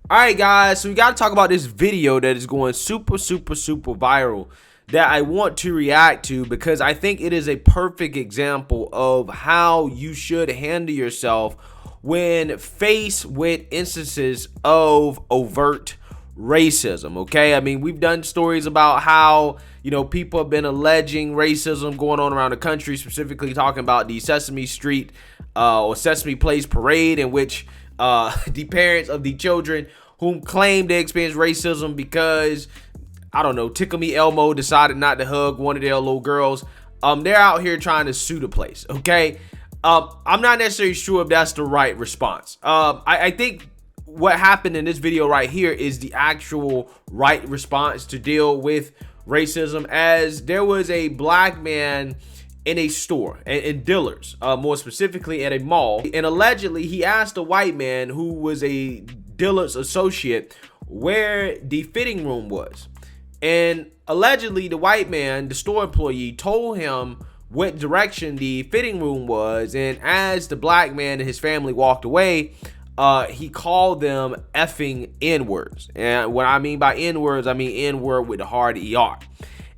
All right, guys, so we got to talk about this video that is going super viral that I want to react to because I think it is a perfect example of how you should handle yourself when faced with instances of overt racism. Okay, I mean, we've done stories about how, you know, people have been alleging racism going on around the country, specifically talking about the Sesame Street or Sesame Place parade, in which the parents of the children whom claimed they experienced racism because, I don't know, Tickle Me Elmo decided not to hug one of their little girls. They're out here trying to sue the place. Okay, I'm not necessarily sure if that's the right response. I think what happened in this video right here is the actual right response to deal with racism, as there was a black man in a store, in Dillard's, more specifically at a mall, and allegedly he asked a white man who was a Dillard's associate where the fitting room was, and allegedly the white man, the store employee, told him what direction the fitting room was, and as the black man and his family walked away, he called them effing N-words. And what I mean by N-words, I mean N-word with the hard ER.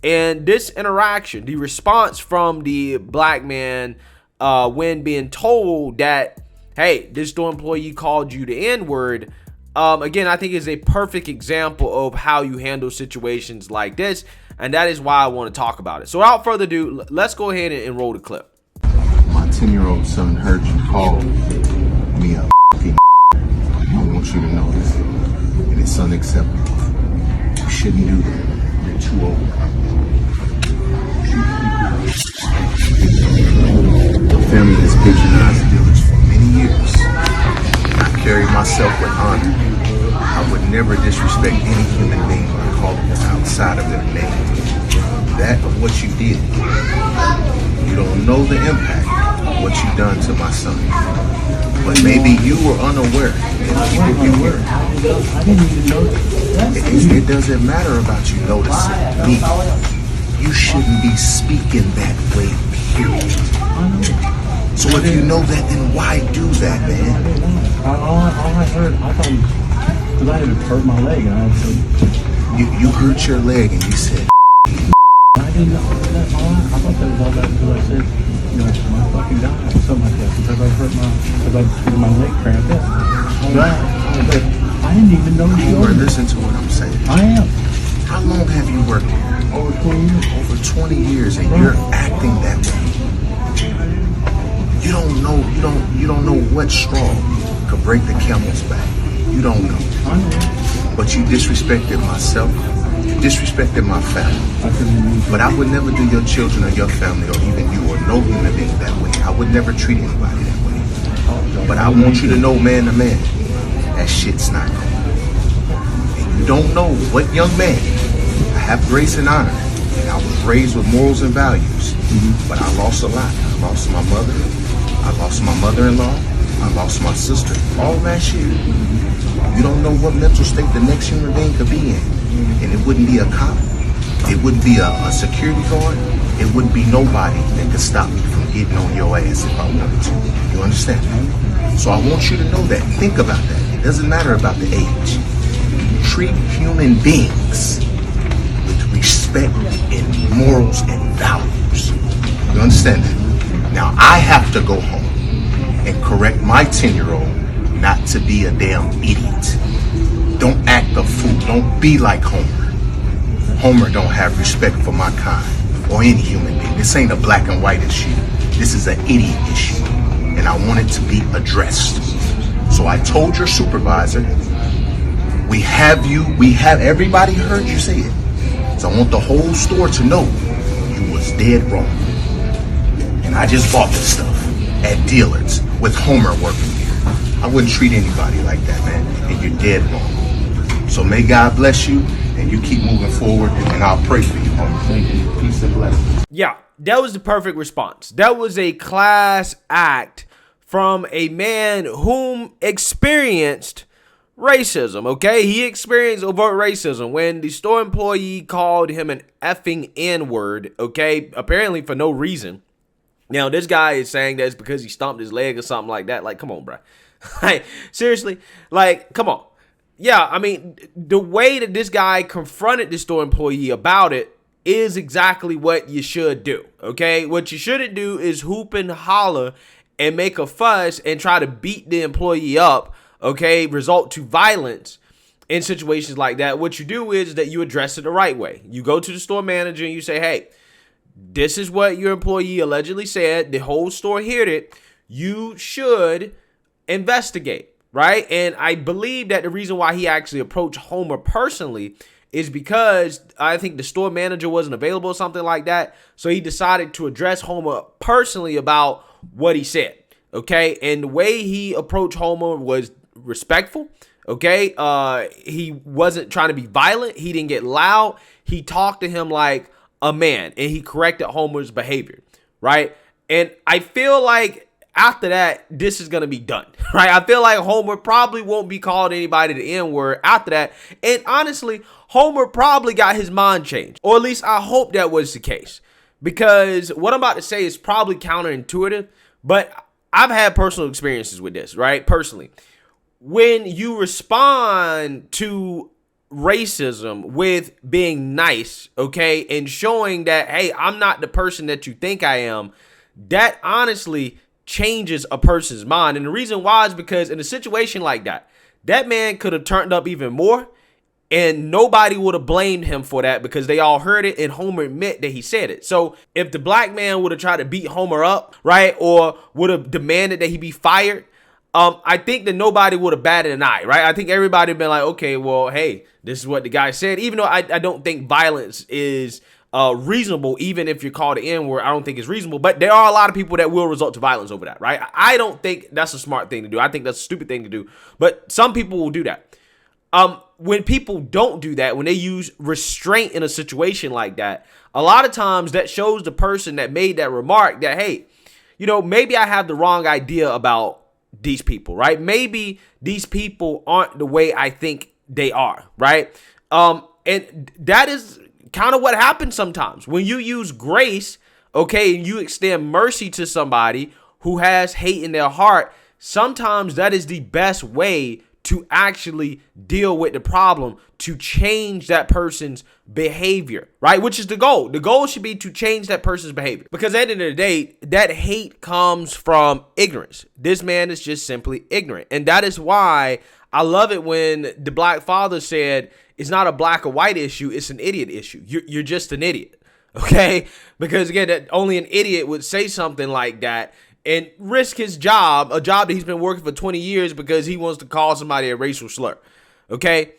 And this interaction, the response from the black man when being told that, hey, this store employee called you the N-word, again, I think is a perfect example of how you handle situations like this. And that is why I want to talk about it. So without further ado, let's go ahead and roll the clip. My 10-year-old son heard you call me a f***ing I want you to know this. And it's unacceptable. You shouldn't do that. You're too old. The family has patronized the village for many years. I carry myself with honor. I would never disrespect any human being or call them outside of their name. That of what you did. You don't know the impact of what you've done to my son. But maybe you were unaware. I didn't even notice. It doesn't matter about you noticing me. You shouldn't be speaking that way, period. So if you know that, then why do that, man? All I heard, I thought, because I had hurt my leg, and I said, You hurt your leg and you said, I didn't know. That's all. I thought that was all that because I said, you know, my fucking guy or something like that, because I hurt my leg cramped up. But I didn't even know you were. Listen to what I'm saying. I am. How long have you worked here? Over 20 years. Over 20 years, and you're acting that way. You don't know what straw could break the camel's back. You don't know. I know. But you disrespected myself. You disrespected my family. But I would never do your children or your family or even you or no human being that way. I would never treat anybody that way. But I want you to know, man to man, that shit's not cool. And you don't know what young man. I have grace and honor, and I was raised with morals and values. But I lost a lot. I lost my mother. I lost my mother-in-law. I lost my sister. All last year. You don't know what mental state the next human being could be in. And it wouldn't be a cop. It wouldn't be a security guard. It wouldn't be nobody that could stop me from getting on your ass if I wanted to. You understand? So I want you to know that. Think about that. It doesn't matter about the age. Treat human beings with respect and morals and values. You understand that? Now I have to go home and correct my 10-year-old not to be a damn idiot. Don't act a fool. Don't be like Homer. Homer don't have respect for my kind or any human being. This ain't a black and white issue. This is an idiot issue. And I want it to be addressed. So I told your supervisor, we have everybody heard you say it. So I want the whole store to know you was dead wrong. And I just bought this stuff at Dillard's with Homer working here. I wouldn't treat anybody like that, man. And you're dead wrong. So may God bless you and you keep moving forward, and I'll pray for you, Homer. Thank you. Peace and blessings. Yeah, that was the perfect response. That was a class act from a man whom experienced racism, okay? He experienced overt racism when the store employee called him an effing N-word, okay? Apparently for no reason. Now, this guy is saying that it's because he stomped his leg or something like that. Like, come on, bro. Like, seriously? Like, come on. yeah, I mean, the way that this guy confronted the store employee about it is exactly what you should do, okay? What you shouldn't do is hoop and holler and make a fuss and try to beat the employee up, okay? Result to violence in situations like that. What you do is that you address it the right way. You go to the store manager and you say, hey, this is what your employee allegedly said. The whole store heard it. You should investigate, right? And I believe that the reason why he actually approached Homer personally is because I think the store manager wasn't available or something like that. So he decided to address Homer personally about what he said, okay? And the way he approached Homer was respectful, okay? He wasn't trying to be violent. He didn't get loud. He talked to him like a man, and he corrected Homer's behavior, right? And I feel like after that, this is going to be done, right? I feel like Homer probably won't be called anybody the N-word after that. And honestly, Homer probably got his mind changed, or at least I hope that was the case, because what I'm about to say is probably counterintuitive, but I've had personal experiences with this, right? Personally, when you respond to racism with being nice, okay, and showing that, hey, I'm not the person that you think I am, that honestly changes a person's mind. And the reason why is because in a situation like that, that man could have turned up even more, and nobody would have blamed him for that because they all heard it and Homer admit that he said it. So if the black man would have tried to beat Homer up, right, or would have demanded that he be fired, I think that nobody would have batted an eye, right? I think everybody would have been like, okay, well, hey, this is what the guy said. Even though I don't think violence is reasonable, even if you're called the N-word, I don't think it's reasonable. But there are a lot of people that will resort to violence over that, right? I don't think that's a smart thing to do. I think that's a stupid thing to do. But some people will do that. When people don't do that, when they use restraint in a situation like that, a lot of times that shows the person that made that remark that, hey, you know, maybe I have the wrong idea about these people, right? Maybe these people aren't the way I think they are, right? And that is kind of what happens sometimes when you use grace, okay, and you extend mercy to somebody who has hate in their heart. Sometimes that is the best way to actually deal with the problem, to change that person's behavior, right? Which is the goal. The goal should be to change that person's behavior, because at the end of the day, that hate comes from ignorance. This man is just simply ignorant. And that is why I love it when the black father said, it's not a black or white issue, it's an idiot issue. You're just an idiot, okay? Because again, that only an idiot would say something like that and risk his job, a job that he's been working for 20 years because he wants to call somebody a racial slur, okay?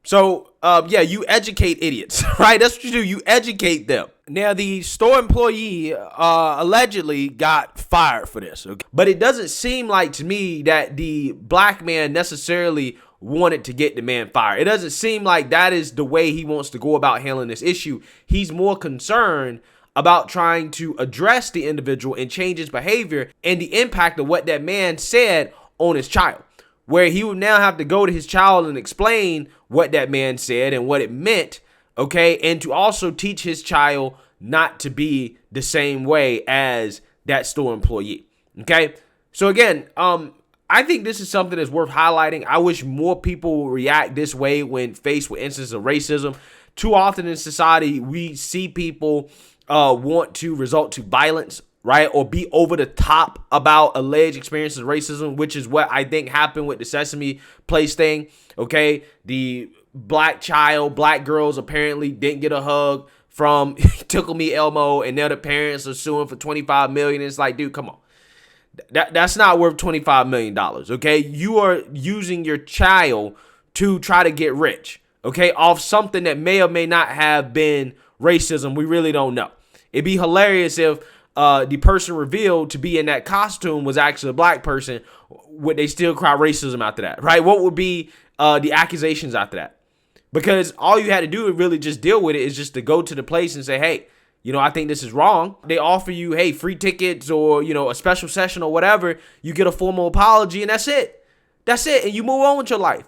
So, yeah, you educate idiots, right? That's what you do. You educate them. Now, the store employee allegedly got fired for this, okay? But it doesn't seem like to me that the black man necessarily wanted to get the man fired. It doesn't seem like that is the way he wants to go about handling this issue. He's more concerned about trying to address the individual and change his behavior and the impact of what that man said on his child, where he would now have to go to his child and explain what that man said and what it meant, okay, and to also teach his child not to be the same way as that store employee, okay? So again, I think this is something that's worth highlighting. I wish more people would react this way when faced with instances of racism. Too often in society, we see people want to resort to violence, right? Or be over the top about alleged experiences of racism, which is what I think happened with the Sesame Place thing, okay? The black girls apparently didn't get a hug from Tickle Me Elmo, and now the parents are suing for $25 million. It's like, dude, come on. That's not worth $25 million, okay? You are using your child to try to get rich, okay, off something that may or may not have been racism. We really don't know. It'd be hilarious if the person revealed to be in that costume was actually a black person. Would they still cry racism after that, right? What would be the accusations after that? Because all you had to do to really just deal with it is just to go to the place and say, hey, you know, I think this is wrong. They offer you, hey, free tickets or, you know, a special session or whatever. You get a formal apology and that's it. That's it. And you move on with your life.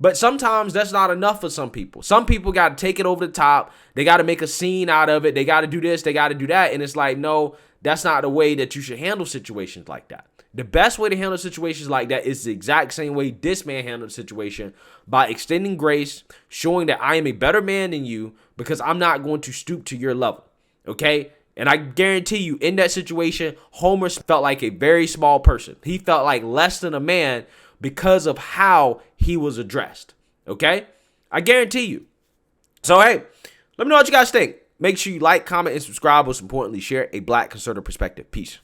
But sometimes that's not enough for some people. Some people got to take it over the top. They got to make a scene out of it. They got to do this. They got to do that. And it's like, no, that's not the way that you should handle situations like that. The best way to handle situations like that is the exact same way this man handled the situation, by extending grace, showing that I am a better man than you because I'm not going to stoop to your level. Okay? And I guarantee you, in that situation, Homer felt like a very small person. He felt like less than a man because of how he was addressed. Okay? I guarantee you. So, hey, let me know what you guys think. Make sure you like, comment, and subscribe. Most importantly, share a Black conservative perspective. Peace.